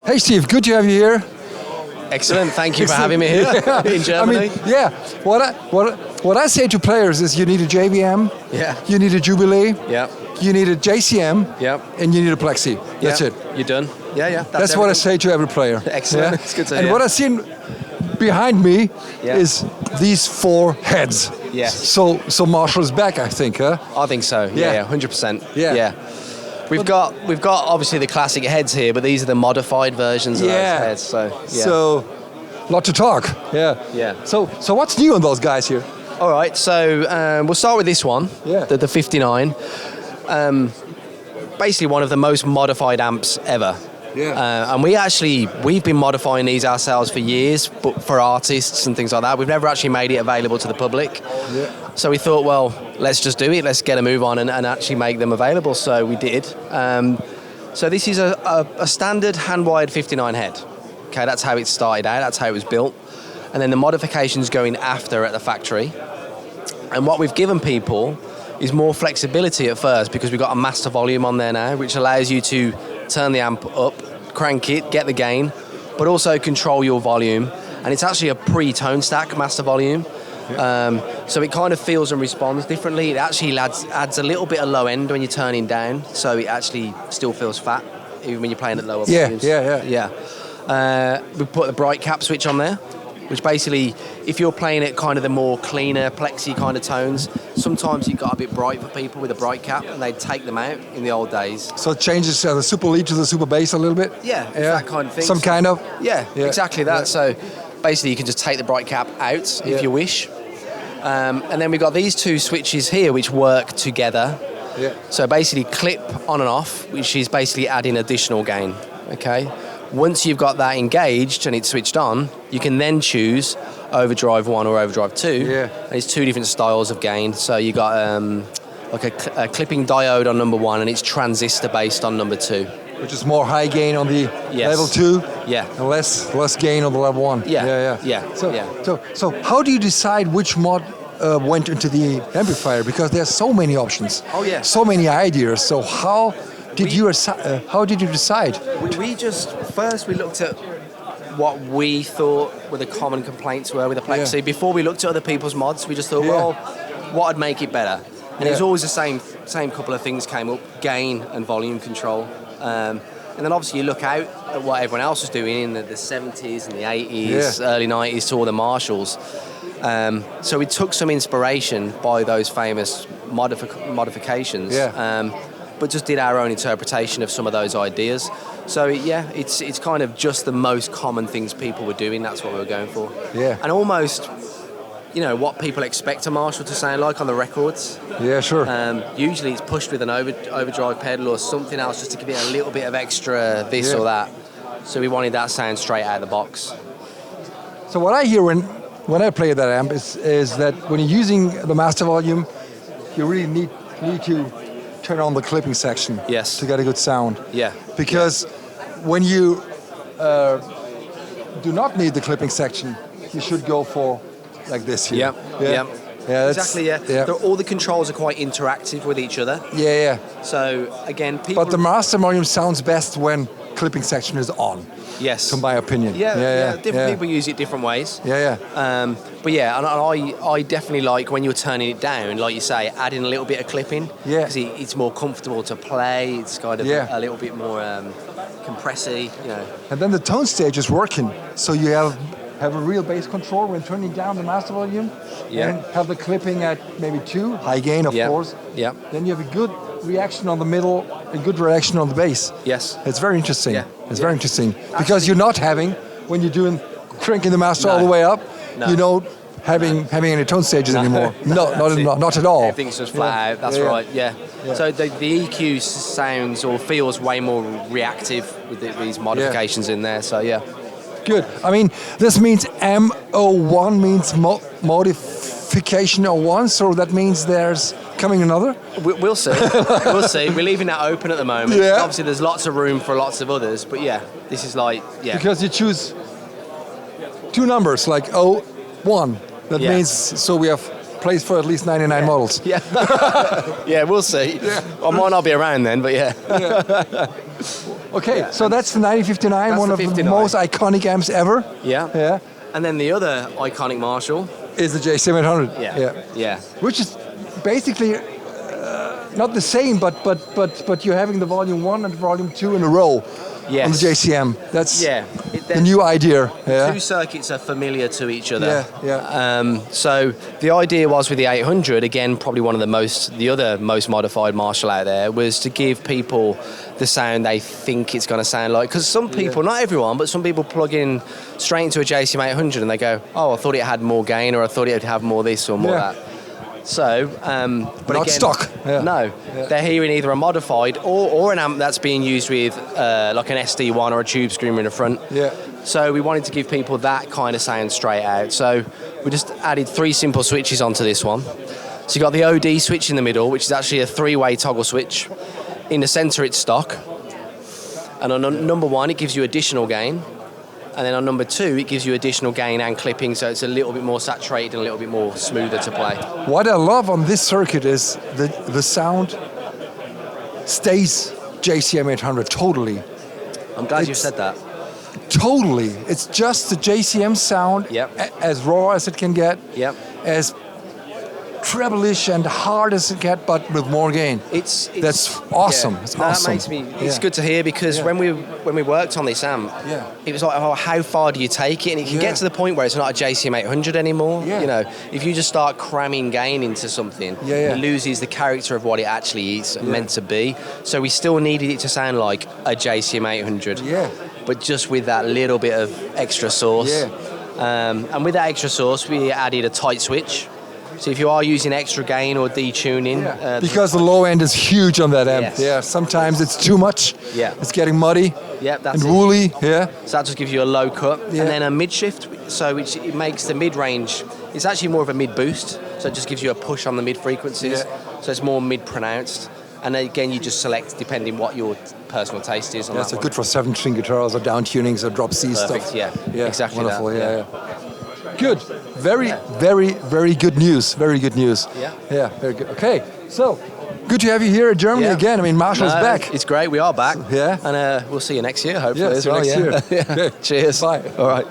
Hey Steve, good to have you here. Excellent, thank you for having me here in Germany. What I say to players is you need a JVM, you need a Jubilee, you need a JCM, and you need a Plexi. That's it. You're done. Yeah. That's what I say to every player. Excellent. It's good to hear. And what I've seen behind me is these four heads. Yes. So Marshall's back, I think, huh? I think so. Yeah, 100%. Yeah. We've got obviously the classic heads here, but these are the modified versions of those heads. So, lot to talk. Yeah. So what's new on those guys here? All right. So we'll start with this one. Yeah. The 59. Basically one of the most modified amps ever. Yeah. And we've been modifying these ourselves for years, but for artists and things like that. We've never actually made it available to the public. Yeah. So we thought, well, let's just do it. Let's get a move on and actually make them available. So we did. So this is a standard hand-wired 59 head. Okay, that's how it started out. That's how it was built. And then the modifications going after at the factory. And what we've given people is more flexibility at first because we've got a master volume on there now, which allows you to turn the amp up, crank it, get the gain, but also control your volume. And it's actually a pre-tone stack master volume. So it kind of feels and responds differently. It actually adds a little bit of low end when you're turning down, so it actually still feels fat, even when you're playing at lower volumes. We put the bright cap switch on there, which basically, if you're playing at kind of the more cleaner, plexi kind of tones, sometimes it got a bit bright for people with a bright cap, and they'd take them out in the old days. So it changes the super lead to the super bass a little bit? Yeah, that kind of thing. Some kind of? Yeah, exactly that. Yeah. So basically you can just take the bright cap out if you wish. And then we've got these two switches here which work together. Yeah. So basically clip on and off, which is basically adding additional gain. Okay. Once you've got that engaged and it's switched on, you can then choose overdrive 1 or overdrive 2. Yeah. And it's two different styles of gain. So you got like a clipping diode on number 1 and it's transistor based on number 2. Which is more high gain on the level 2, and less gain on the level 1. So how do you decide which mod went into the amplifier? Because there's so many options. Oh yeah. So many ideas. So how did you decide? We looked at what we thought were the common complaints were with the Plexi. Yeah. Before we looked at other people's mods, we just thought, well, what would make it better? And it was always the same couple of things came up: gain and volume control. And then obviously you look out at what everyone else was doing in the 70s and the 80s, early 90s to all the Marshalls. So we took some inspiration by those famous modifications, but just did our own interpretation of some of those ideas. So it's kind of just the most common things people were doing. That's what we were going for. Yeah. And almost, what people expect a Marshall to sound like on the records. Yeah, sure. Usually it's pushed with an overdrive pedal or something else just to give it a little bit of extra this or that. So we wanted that sound straight out of the box. So what I hear when I play that amp is that when you're using the master volume, you really need to turn on the clipping section to get a good sound. Yeah. Because when you do not need the clipping section, you should go for like this here. Yeah, exactly. All the controls are quite interactive with each other. Yeah. So again, people. But the master volume sounds best when clipping section is on. Yes. To my opinion. Different people use it different ways. And I definitely like when you're turning it down, like you say, adding a little bit of clipping. Yeah. Because it's more comfortable to play. It's kind of a little bit more compressy. And then the tone stage is working, so you have a real bass control when turning down the master volume. And have the clipping at maybe 2, high gain of course. Yeah. Then you have a good reaction on the middle, a good reaction on the bass. Yes. It's very interesting. It's very interesting because you're not having, when you're doing cranking the master all the way up, you're not having any tone stages anymore. Not at all. Everything's just flat out. That's right. Yeah. So the EQ sounds or feels way more reactive with these modifications in there. So Good. I mean, this means M01 means modification 01, so that means there's coming another? We'll see. We'll see. We're leaving that open at the moment. Yeah. Obviously, there's lots of room for lots of others, but this is like, Because you choose 2 numbers, like 01. That means, so we have place for at least 99 models. Yeah, we'll see. I might not be around then, but Okay, Yeah. so that's the 9059, That's one the of 59. the most iconic amps ever. Yeah. Yeah. And then the other iconic Marshall. Is the JCM 800. Yeah. Which is basically not the same, but you're having the volume 1 and volume 2 in a row Yes. on the JCM. That's Yeah. the new idea. Yeah. Two circuits are familiar to each other. Yeah. So the idea was with the 800, again, probably one of the other most modified Marshall out there, was to give people the sound they think it's going to sound like. Because some people, not everyone, but some people plug in straight into a JCM 800 and they go, oh, I thought it had more gain, or I thought it would have more this or more that. So, but not again, stock. Yeah. No, they're hearing either a modified or an amp that's being used with like an SD1 or a tube screamer in the front. Yeah. So we wanted to give people that kind of sound straight out. So we just added 3 simple switches onto this one. So you got the OD switch in the middle, which is actually a 3-way toggle switch. In the center, it's stock. And on number 1, it gives you additional gain. And then on number 2, it gives you additional gain and clipping, so it's a little bit more saturated and a little bit more smoother to play. What I love on this circuit is the sound stays JCM 800 totally. I'm glad you said that. Totally. It's just the JCM sound, as raw as it can get, as treble-ish and hard as it get, but with more gain. That's awesome. It's awesome. That makes me. It's good to hear, because when we worked on this amp, it was like, oh, how far do you take it? And it can get to the point where it's not a JCM 800 anymore. You know, if you just start cramming gain into something, it loses the character of what it actually is meant to be. So we still needed it to sound like a JCM 800. But just with that little bit of extra sauce. And with that extra sauce, we added a tight switch. So if you are using extra gain or detuning... because the low end is huge on that amp. Sometimes it's too much. It's getting muddy and woolly. So that just gives you a low cut. And then a mid shift, so it makes the mid range, it's actually more of a mid boost. So it just gives you a push on the mid frequencies. So it's more mid pronounced. And again, you just select depending what your personal taste is on that so one. good for 7-string guitars or down tunings or drop C Perfect, stuff. Yeah, exactly wonderful, that. Good. Very good news. Very good news. Yeah, very good. Okay, so good to have you here in Germany again. I mean, Marshall's back. It's great. We are back. Yeah. And we'll see you next year, hopefully. See you next year. Cheers. Bye. All right.